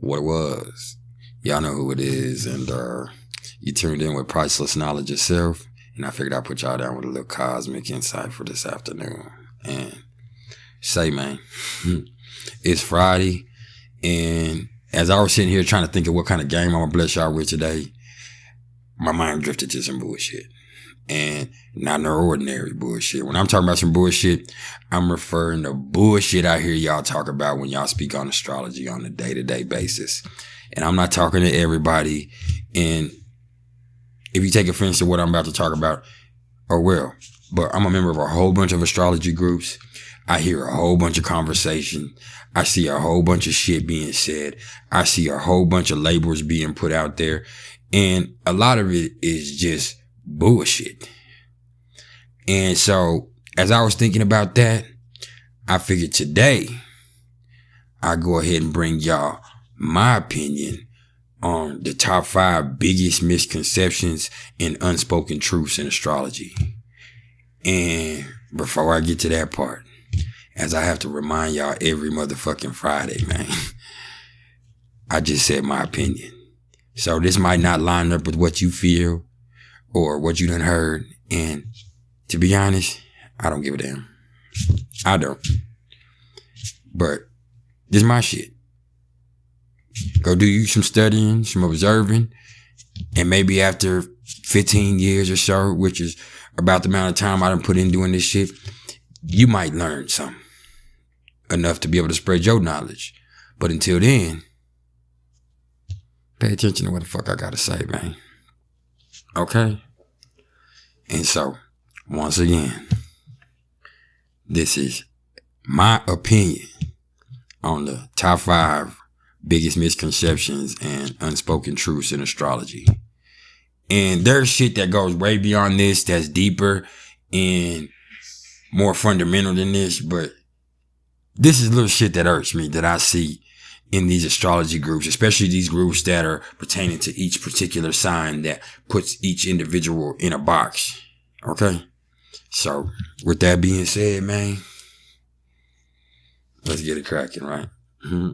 what it was. Y'all know who it is, and you tuned in with Priceless Knowledge yourself, and I figured I'd put y'all down with a little cosmic insight for this afternoon. And say, man, it's Friday, and as I was sitting here trying to think of what kind of game I'm gonna bless y'all with today, my mind drifted to some bullshit. And not no ordinary bullshit. When I'm talking about some bullshit, I'm referring to bullshit I hear y'all talk about when y'all speak on astrology on a day-to-day basis. And I'm not talking to everybody. And if you take offense to what I'm about to talk about, oh well. But I'm a member of a whole bunch of astrology groups. I hear a whole bunch of conversation. I see a whole bunch of shit being said. I see a whole bunch of labels being put out there. And a lot of it is just bullshit. And so as I was thinking about that, I figured today I go ahead and bring y'all my opinion on the top 5 biggest misconceptions and unspoken truths in astrology. And before I get to that part, as I have to remind y'all every motherfucking Friday, man, I just said my opinion. So this might not line up with what you feel or what you done heard. And to be honest, I don't give a damn. I don't. But this is my shit. Go do you some studying, some observing. And maybe after 15 years or so, which is about the amount of time I done put in doing this shit, you might learn something. Enough to be able to spread your knowledge. But until then, pay attention to what the fuck I gotta say, man. Okay? And so, once again, this is my opinion on the top 5 biggest misconceptions and unspoken truths in astrology. And there's shit that goes way beyond this, that's deeper and more fundamental than this, but this is little shit that irks me that I see in these astrology groups, especially these groups that are pertaining to each particular sign that puts each individual in a box. Okay? So, with that being said, man, let's get it cracking, right? Mm-hmm.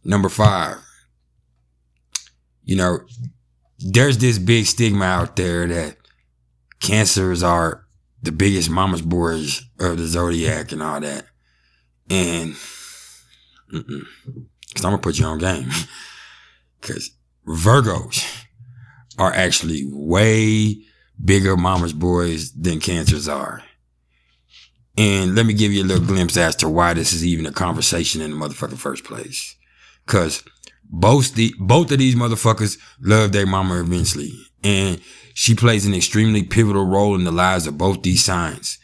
Number 5. You know, there's this big stigma out there that Cancers are the biggest mama's boys of the zodiac and all that. And, because I'm going to put you on game. Because Virgos are actually way bigger mama's boys than Cancers are. And let me give you a little glimpse as to why this is even a conversation in the motherfucking first place. Because both of these motherfuckers love their mama immensely. And she plays an extremely pivotal role in the lives of both these signs.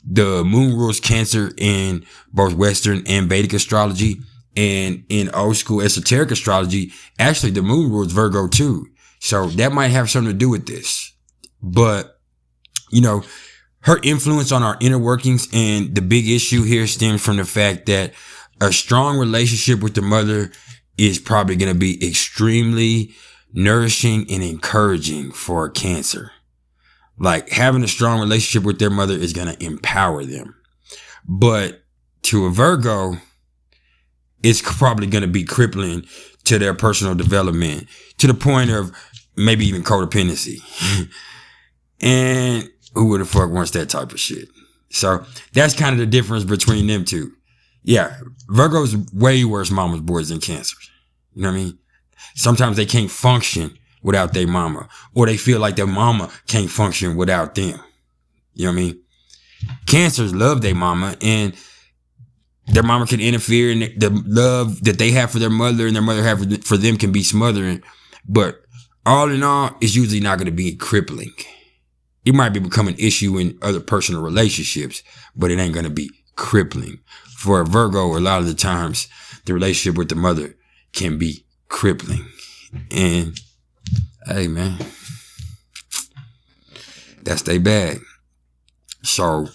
The moon rules Cancer in both Western and Vedic astrology. And in old school esoteric astrology, actually the moon rules Virgo too. So that might have something to do with this. But, you know, her influence on our inner workings and the big issue here stems from the fact that a strong relationship with the mother is probably going to be extremely nourishing and encouraging for a Cancer. Like having a strong relationship with their mother is going to empower them. But to a Virgo, it's probably going to be crippling to their personal development to the point of maybe even codependency. And who the fuck wants that type of shit? So that's kind of the difference between them two. Yeah, Virgo's way worse mama's boys than Cancers. You know what I mean? Sometimes they can't function without their mama, or they feel like their mama can't function without them. You know what I mean? Cancers love their mama, and their mama can interfere, and the love that they have for their mother and their mother have for them can be smothering. But all in all, it's usually not going to be crippling. It might become an issue in other personal relationships, but it ain't going to be crippling. For a Virgo, a lot of the times, the relationship with the mother can be crippling. And, hey, man, that's their bag. So,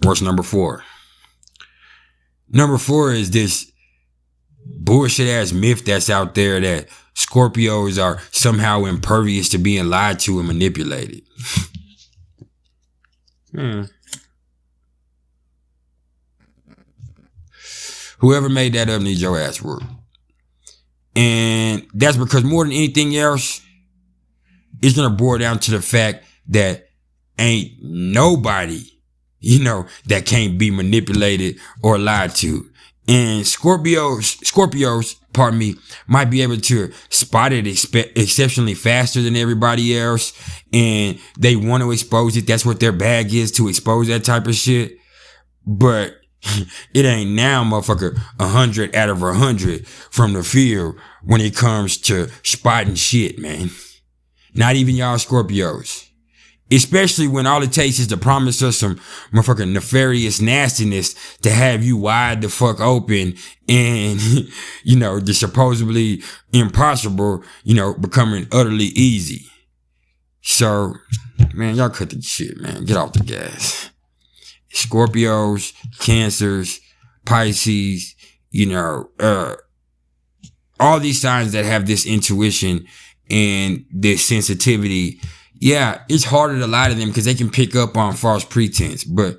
what's number 4? Number 4 is this bullshit ass myth that's out there that Scorpios are somehow impervious to being lied to and manipulated. Whoever made that up needs your ass whooped. And that's because more than anything else, it's going to boil down to the fact that ain't nobody, that can't be manipulated or lied to. And Scorpios, pardon me, might be able to spot it exceptionally faster than everybody else. And they want to expose it. That's what their bag is, to expose that type of shit. But it ain't now, motherfucker, 100 out of 100 from the field when it comes to spotting shit, man. Not even y'all Scorpios. Especially when all it takes is to promise us some motherfucking nefarious nastiness to have you wide the fuck open and, the supposedly impossible, becoming utterly easy. So, man, y'all cut the shit, man. Get off the gas. Scorpios, Cancers, Pisces, all these signs that have this intuition and this sensitivity. Yeah, it's harder to lie to them because they can pick up on false pretense. But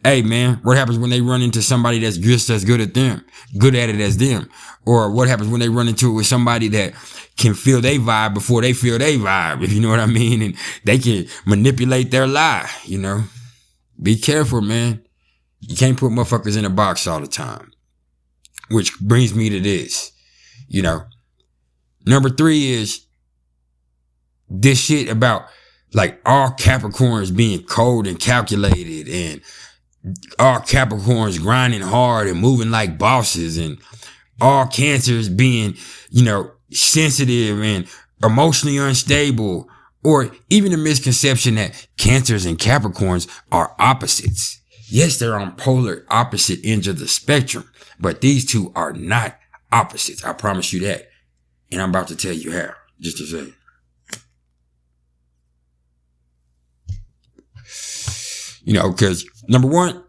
hey, man, what happens when they run into somebody that's just as good at it as them? Or what happens when they run into it with somebody that can feel they vibe before they feel they vibe, if you know what I mean? And they can manipulate their lie, Be careful, man. You can't put motherfuckers in a box all the time. Which brings me to this, Number 3 is this shit about like all Capricorns being cold and calculated and all Capricorns grinding hard and moving like bosses and all Cancers being, sensitive and emotionally unstable, or even the misconception that Cancers and Capricorns are opposites. Yes, they're on polar opposite ends of the spectrum, but these two are not opposites. I promise you that. And I'm about to tell you how. Just a second. Because number 1,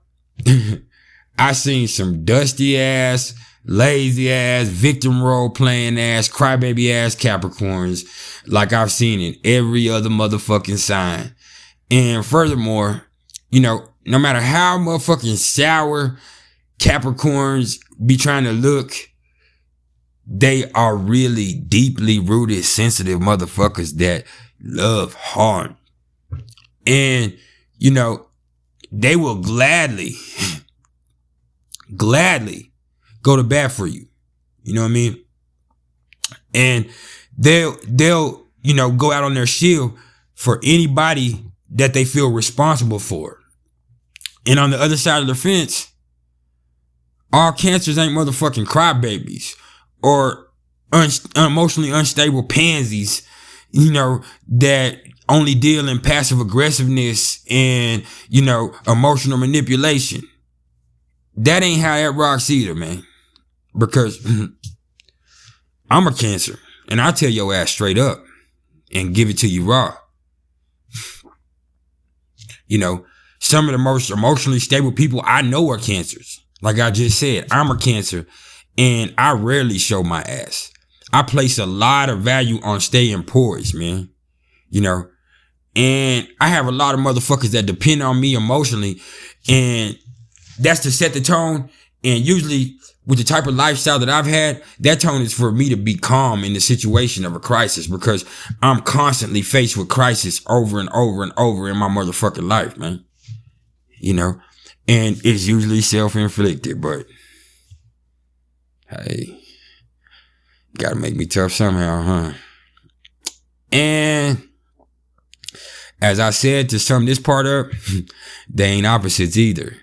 I seen some dusty ass, lazy ass, victim role playing ass, crybaby ass Capricorns like I've seen in every other motherfucking sign. And furthermore, no matter how motherfucking sour Capricorns be trying to look, they are really deeply rooted, sensitive motherfuckers that love hard. And, they will gladly go to bat for you. You know what I mean? And they'll go out on their shield for anybody that they feel responsible for. And on the other side of the fence, all Cancers ain't motherfucking crybabies or emotionally unstable pansies, that only deal in passive aggressiveness and, emotional manipulation. That ain't how that rocks either, man. Because I'm a Cancer and I tell your ass straight up and give it to you raw. Some of the most emotionally stable people I know are Cancers. Like I just said, I'm a Cancer and I rarely show my ass. I place a lot of value on staying poised, man. And I have a lot of motherfuckers that depend on me emotionally, and that's to set the tone. And usually with the type of lifestyle that I've had, that tone is for me to be calm in the situation of a crisis, because I'm constantly faced with crisis over and over and over in my motherfucking life, man. And it's usually self-inflicted, but hey, gotta make me tough somehow, huh? And as I said, to sum this part up, they ain't opposites either.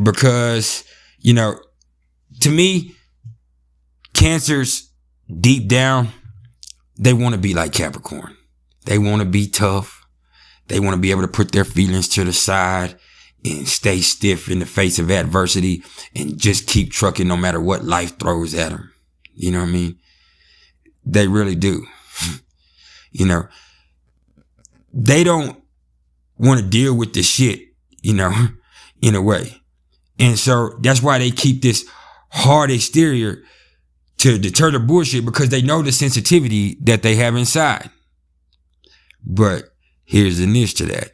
Because, to me, Cancers deep down, they want to be like Capricorn. They want to be tough. They want to be able to put their feelings to the side and stay stiff in the face of adversity and just keep trucking no matter what life throws at them. You know what I mean? They really do. They don't want to deal with the shit, in a way. And so that's why they keep this hard exterior to deter the bullshit, because they know the sensitivity that they have inside. But here's the niche to that.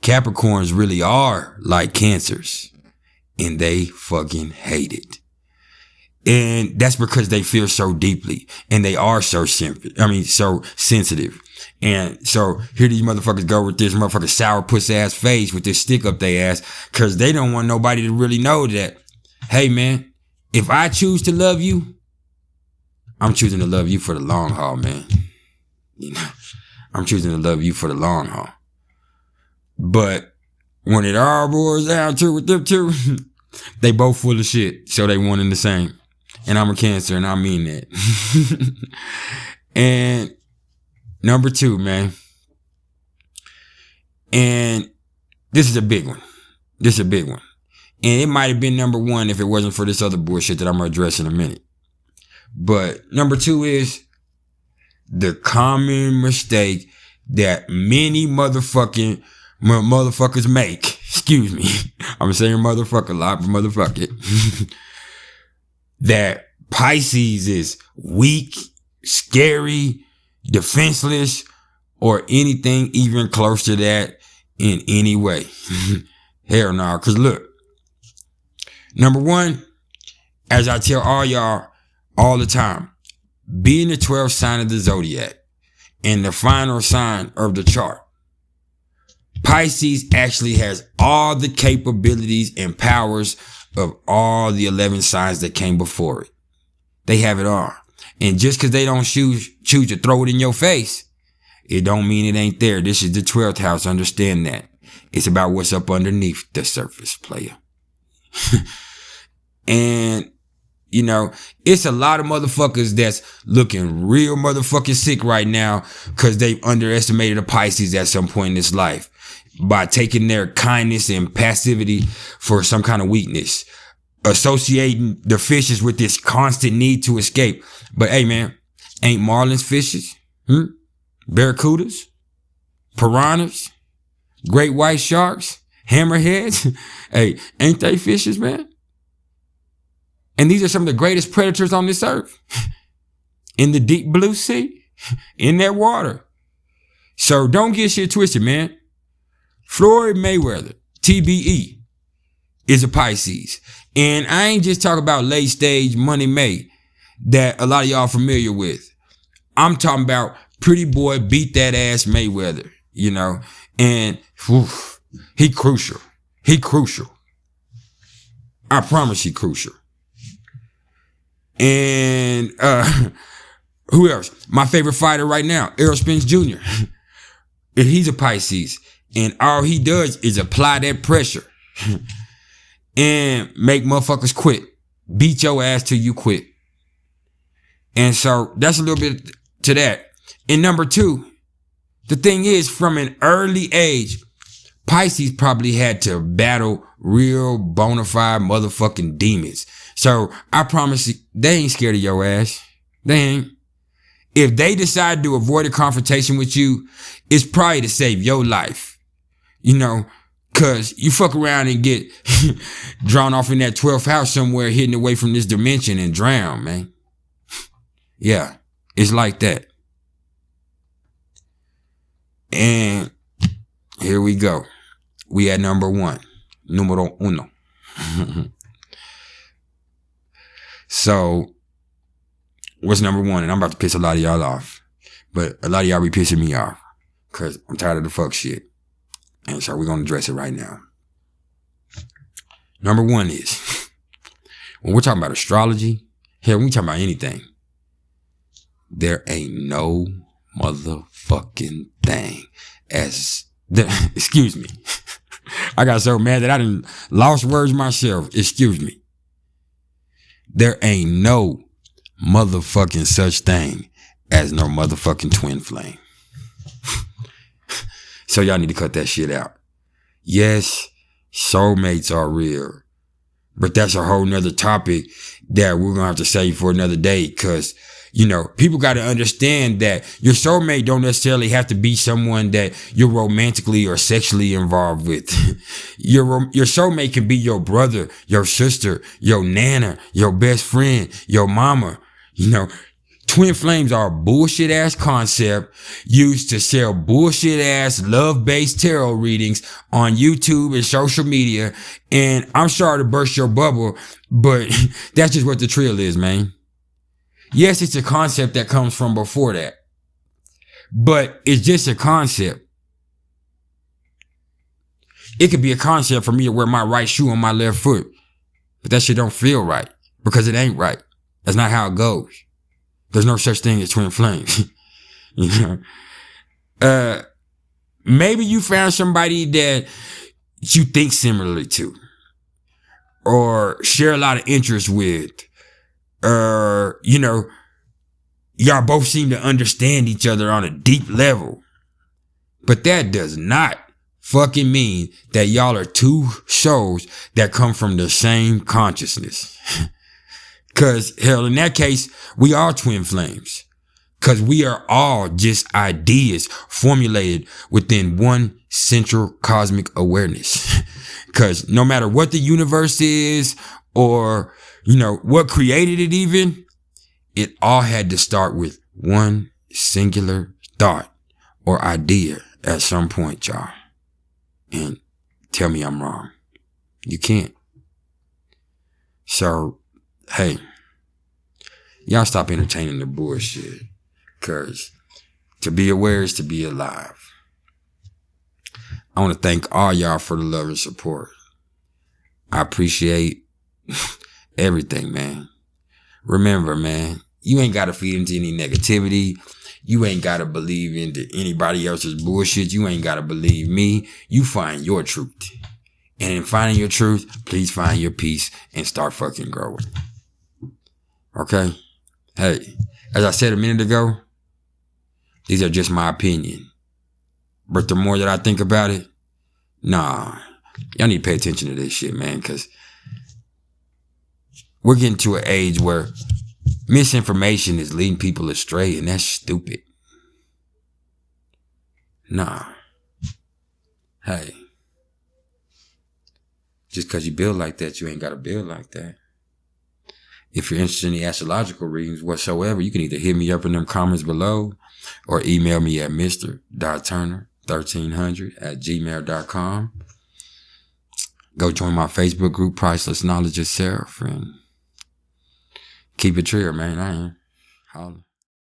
Capricorns really are like Cancers. and they fucking hate it. And that's because they feel so deeply and they are so so sensitive. And so here these motherfuckers go with this motherfucking sour puss ass face with this stick up their ass because they don't want nobody to really know that, hey man, if I choose to love you, I'm choosing to love you for the long haul, man. You know, I'm choosing to love you for the long haul. But when it all boils down to with them two, they both full of shit. So they one and the same. And I'm a Cancer, and I mean that. And number 2, man. And this is a big one. And it might have been number 1 if it wasn't for this other bullshit that I'm going to address in a minute. But number 2 is the common mistake that many motherfuckers make. Excuse me. I'm saying motherfucker a lot, but motherfuck it. That Pisces is weak, scary, defenseless, or anything even close to that in any way. Hell no. Cause look, number 1, as I tell all y'all all the time, being the 12th sign of the zodiac and the final sign of the chart, Pisces actually has all the capabilities and powers of all the 11 signs that came before it. They have it all. And just because they don't choose to throw it in your face, it don't mean it ain't there. This is the 12th house. Understand that. It's about what's up underneath the surface, player. And, you know, it's a lot of motherfuckers that's looking real motherfucking sick right now because they've underestimated a Pisces at some point in this life by taking their kindness and passivity for some kind of weakness, associating the fishes with this constant need to escape. But hey, man, ain't marlins fishes? Barracudas? Piranhas? Great white sharks? Hammerheads? Hey, ain't they fishes, man? And these are some of the greatest predators on this earth. In the deep blue sea, in that water. So don't get shit twisted, man. Floyd Mayweather, TBE, is a Pisces. And I ain't just talking about late stage Money May that a lot of y'all familiar with. I'm talking about pretty boy beat that ass Mayweather, you know. And he crucial. I promise he crucial. And who else? My favorite fighter right now, Errol Spence Jr. And he's a Pisces. And all he does is apply that pressure and make motherfuckers quit. Beat your ass till you quit. And so that's a little bit to that. And number 2, the thing is, from an early age, Pisces probably had to battle real bona fide motherfucking demons. So I promise you, they ain't scared of your ass. They ain't. If they decide to avoid a confrontation with you, it's probably to save your life. You know, cause you fuck around and get drawn off in that 12th house somewhere hidden away from this dimension and drown, man. Yeah, it's like that. And here we go. We at number 1. Numero uno. So, what's number 1? And I'm about to piss a lot of y'all off. But a lot of y'all be pissing me off. Cause I'm tired of the fuck shit. And so we're going to address it right now. Number 1 is, when we're talking about astrology, hell, when we talking about anything, there ain't no motherfucking thing as, excuse me. I got so mad that I done lost words myself. Excuse me. There ain't no motherfucking such thing as no motherfucking twin flame. So y'all need to cut that shit out. Yes, soulmates are real. But that's a whole nother topic that we're going to have to save for another day. Cause, you know, people got to understand that your soulmate don't necessarily have to be someone that you're romantically or sexually involved with. Your soulmate can be your brother, your sister, your nana, your best friend, your mama, you know, twin flames are a bullshit ass concept used to sell bullshit ass love-based tarot readings on YouTube and social media. And I'm sorry to burst your bubble, but that's just what the trill is, man. Yes, it's a concept that comes from before that, but it's just a concept. It could be a concept for me to wear my right shoe on my left foot, but that shit don't feel right because it ain't right. That's not how it goes. There's no such thing as twin flames. You know? Maybe you found somebody that you think similarly to, or share a lot of interest with, you know, y'all both seem to understand each other on a deep level. But that does not fucking mean that y'all are two souls that come from the same consciousness. Cause hell, in that case, we are twin flames. Cause we are all just ideas formulated within one central cosmic awareness. Cause no matter what the universe is, or, you know, what created it even, it all had to start with one singular thought or idea at some point, y'all. And tell me I'm wrong. You can't. So, hey, y'all stop entertaining the bullshit. Cause to be aware is to be alive. I want to thank all y'all for the love and support. I appreciate everything, man. Remember, man, you ain't got to feed into any negativity. You ain't got to believe into anybody else's bullshit. You ain't got to believe me. You find your truth. And in finding your truth, please find your peace and start fucking growing. Okay? Hey, as I said a minute ago, these are just my opinion. But the more that I think about it, nah, y'all need to pay attention to this shit, man, because we're getting to an age where misinformation is leading people astray, and that's stupid. Nah. Hey. Just because you build like that, you ain't got to build like that. If you're interested in the astrological readings whatsoever, you can either hit me up in them comments below or email me at mr.turner1300@gmail.com. Go join my Facebook group, Priceless Knowledge Yourself, and keep it real, man. I am. Holla.